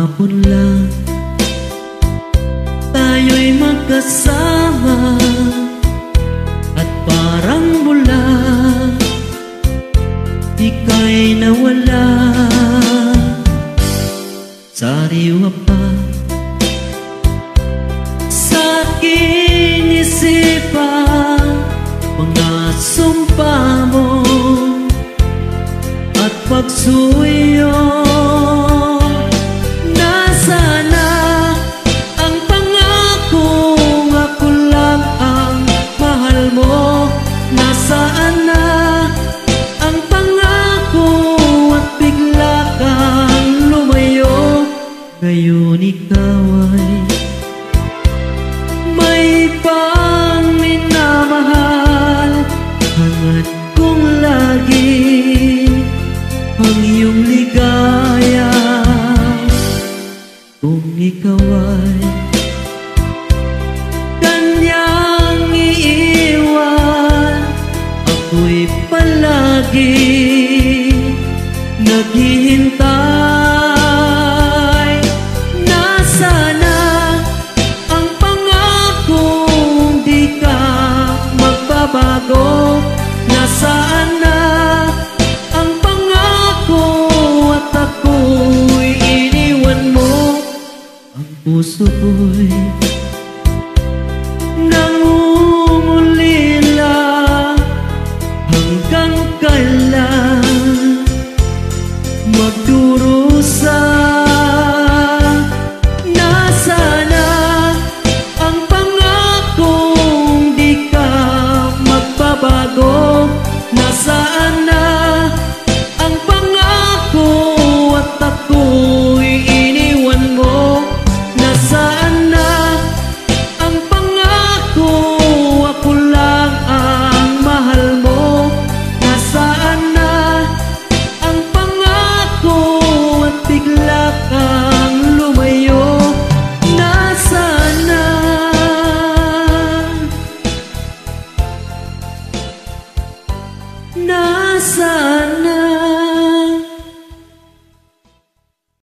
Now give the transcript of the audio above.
Kahapon lang tayo'y magkasama, at parang bula ika'y nawala. Sariwa pa sa aking isipan mga sumpa mo at pagsuyo. Nasaan na ang pangakong ako lang ang mahal mo? Nasaan na ang pangako at bigla kang lumayo? Ngayon ikaw ay may ibang minamahal. Hangad kong lagi ang iyong ligaya. Kung ikaw ay kanyang iiwan, ako'y palagi naghihintay. Nasaan na ang pangakong di ka magbabago? Nasaan na ang pangako at ako'y iniwan mo? Ang puso ko'y